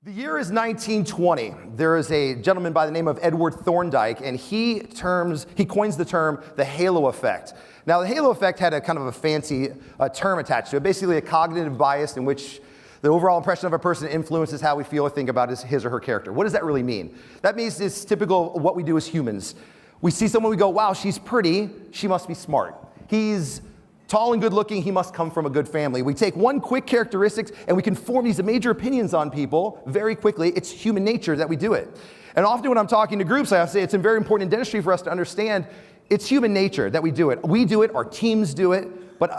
The year is 1920. There is a gentleman by the name of Edward Thorndike, and he coins the term the halo effect. Now, the halo effect had a kind of a fancy term attached to it, basically a cognitive bias in which the overall impression of a person influences how we feel or think about his or her character. What does that really mean? That means it's typical of what we do as humans. We see someone, we go, wow, she's pretty, she must be smart. He's tall and good looking, he must come from a good family. We take one quick characteristics and we can form these major opinions on people very quickly. It's human nature that we do it. And often when I'm talking to groups, I say it's very important in dentistry for us to understand it's human nature that we do it. We do it, our teams do it, but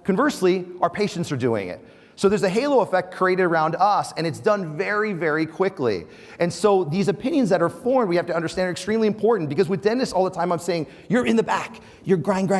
conversely, our patients are doing it. So there's a halo effect created around us, and it's done very, very quickly. And so these opinions that are formed, we have to understand are extremely important, because with dentists all the time I'm saying, you're in the back, you're grind,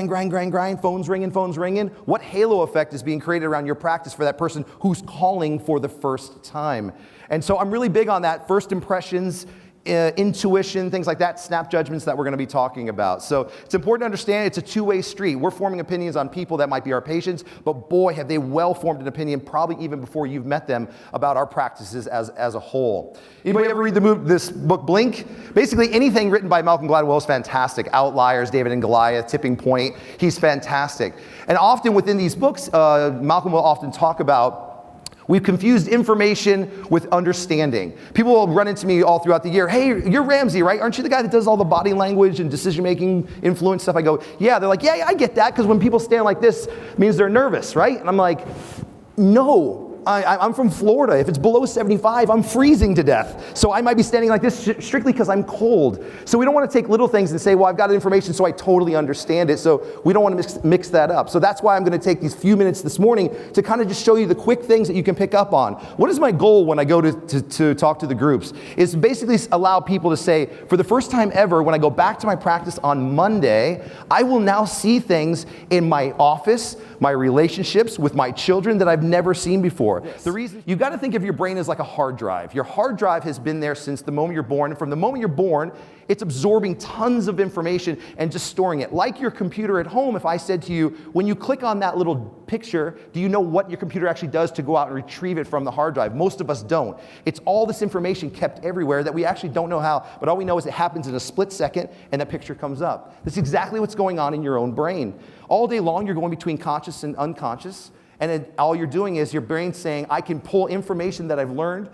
phone's ringing. What halo effect is being created around your practice for that person who's calling for the first time? And so I'm really big on that, first impressions, intuition, things like that, snap judgments that we're going to be talking about. So it's important to understand it's a two-way street. We're forming opinions on people that might be our patients, but boy, have they well formed an opinion, probably even before you've met them, about our practices as a whole. Anybody ever read this book, Blink? Basically, anything written by Malcolm Gladwell is fantastic. Outliers, David and Goliath, Tipping Point, he's fantastic. And often within these books, Malcolm will often talk about we've confused information with understanding. People will run into me all throughout the year, hey, you're Ramsey, right? Aren't you the guy that does all the body language and decision-making influence stuff? I go, yeah. They're like, yeah, I get that, because when people stand like this, it means they're nervous, right? And I'm like, no. I'm from Florida. If it's below 75, I'm freezing to death. So I might be standing like this strictly because I'm cold. So we don't want to take little things and say, well, I've got information so I totally understand it. So we don't want to mix that up. So that's why I'm going to take these few minutes this morning to kind of just show you the quick things that you can pick up on. What is my goal when I go to talk to the groups? Is basically allow people to say, for the first time ever, when I go back to my practice on Monday, I will now see things in my office, my relationships with my children that I've never seen before. The reason, you got to think of your brain as like a hard drive. Your hard drive has been there since the moment you're born, and from the moment you're born, it's absorbing tons of information and just storing it. Like your computer at home, if I said to you, when you click on that little picture, do you know what your computer actually does to go out and retrieve it from the hard drive? Most of us don't. It's all this information kept everywhere that we actually don't know how, but all we know is it happens in a split second and that picture comes up. That's exactly what's going on in your own brain. All day long, you're going between conscious and unconscious. And then all you're doing is your brain's saying, I can pull information that I've learned.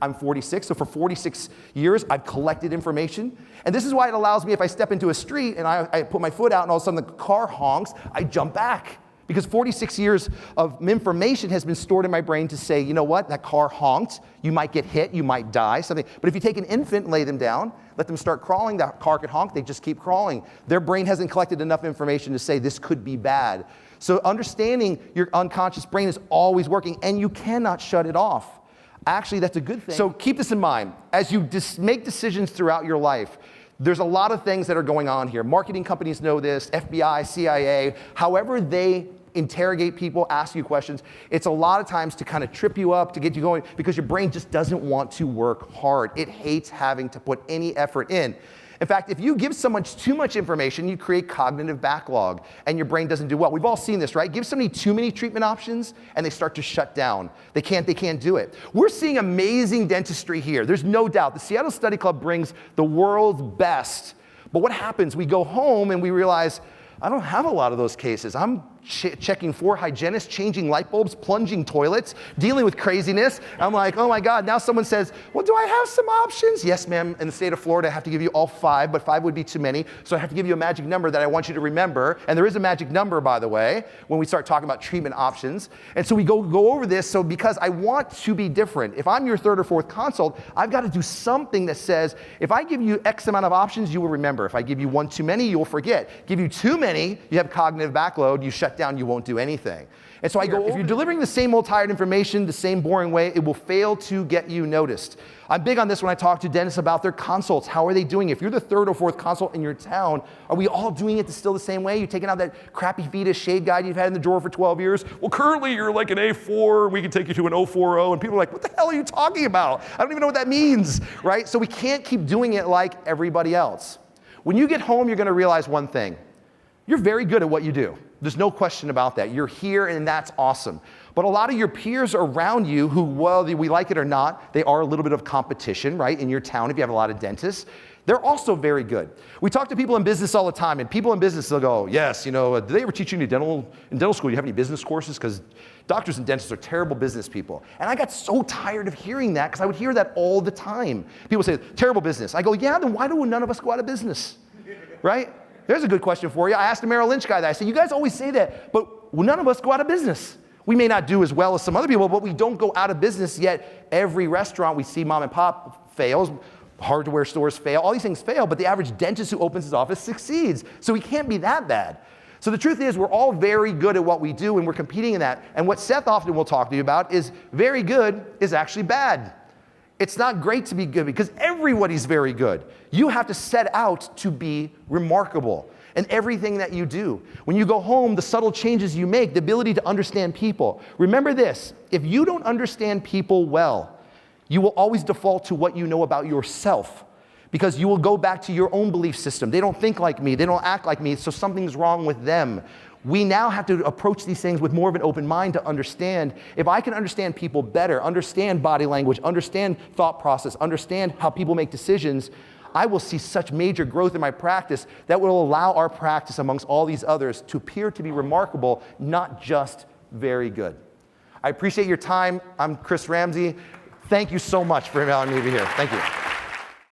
I'm 46, so for 46 years, I've collected information. And this is why it allows me, if I step into a street and I put my foot out and all of a sudden the car honks, I jump back. Because 46 years of information has been stored in my brain to say, you know what, that car honked, you might get hit, you might die, something. But if you take an infant and lay them down, let them start crawling, that car could honk, they just keep crawling. Their brain hasn't collected enough information to say this could be bad. So understanding your unconscious brain is always working, and you cannot shut it off. Actually, that's a good thing. So keep this in mind. As you make decisions throughout your life, there's a lot of things that are going on here. Marketing companies know this, FBI, CIA, however they interrogate people, ask you questions, it's a lot of times to kind of trip you up, to get you going, because your brain just doesn't want to work hard. It hates having to put any effort in. In fact, if you give someone too much information, you create cognitive backlog, and your brain doesn't do well. We've all seen this, right? Give somebody too many treatment options, and they start to shut down. They can't do it. We're seeing amazing dentistry here. There's no doubt. The Seattle Study Club brings the world's best. But what happens? We go home and we realize, I don't have a lot of those cases. I'm checking 4 hygienists, changing light bulbs, plunging toilets, dealing with craziness. I'm like, oh my God, now someone says, well, do I have some options? Yes, ma'am, in the state of Florida, I have to give you all 5, but 5 would be too many. So I have to give you a magic number that I want you to remember. And there is a magic number, by the way, when we start talking about treatment options. And so we go over this, so because I want to be different. If I'm your 3rd or 4th consult, I've got to do something that says, if I give you X amount of options, you will remember. If I give you 1 too many, you will forget. Give you too many, you have cognitive backload, you shut down, you won't do anything. And so I go, if you're delivering the same old tired information, the same boring way, it will fail to get you noticed. I'm big on this when I talk to dentists about their consults. How are they doing? If you're the 3rd or 4th consult in your town, are we all doing it still the same way? You taking out that crappy Vita shade guide you've had in the drawer for 12 years? Well, currently you're like an A4, we can take you to an 040, and people are like, what the hell are you talking about? I don't even know what that means, right? So we can't keep doing it like everybody else. When you get home, you're gonna realize one thing. You're very good at what you do. There's no question about that. You're here, and that's awesome. But a lot of your peers around you who, whether we like it or not, they are a little bit of competition, right, in your town if you have a lot of dentists. They're also very good. We talk to people in business all the time, and people in business, they'll go, yes, you know, do they ever teach you in dental school? You have any business courses? Because doctors and dentists are terrible business people. And I got so tired of hearing that, because I would hear that all the time. People say, terrible business. I go, yeah, then why do none of us go out of business, right? There's a good question for you. I asked a Merrill Lynch guy that. I said, you guys always say that, but none of us go out of business. We may not do as well as some other people, but we don't go out of business yet. Every restaurant we see mom and pop fails. Hardware stores fail, all these things fail, but the average dentist who opens his office succeeds. So we can't be that bad. So the truth is, we're all very good at what we do, and we're competing in that. And what Seth often will talk to you about is very good is actually bad. It's not great to be good because everybody's very good. You have to set out to be remarkable in everything that you do. When you go home, the subtle changes you make, the ability to understand people. Remember this, if you don't understand people well, you will always default to what you know about yourself because you will go back to your own belief system. They don't think like me, they don't act like me, so something's wrong with them. We now have to approach these things with more of an open mind to understand. If I can understand people better, understand body language, understand thought process, understand how people make decisions, I will see such major growth in my practice that will allow our practice amongst all these others to appear to be remarkable, not just very good. I appreciate your time. I'm Chris Ramsey. Thank you so much for allowing me to be here. Thank you.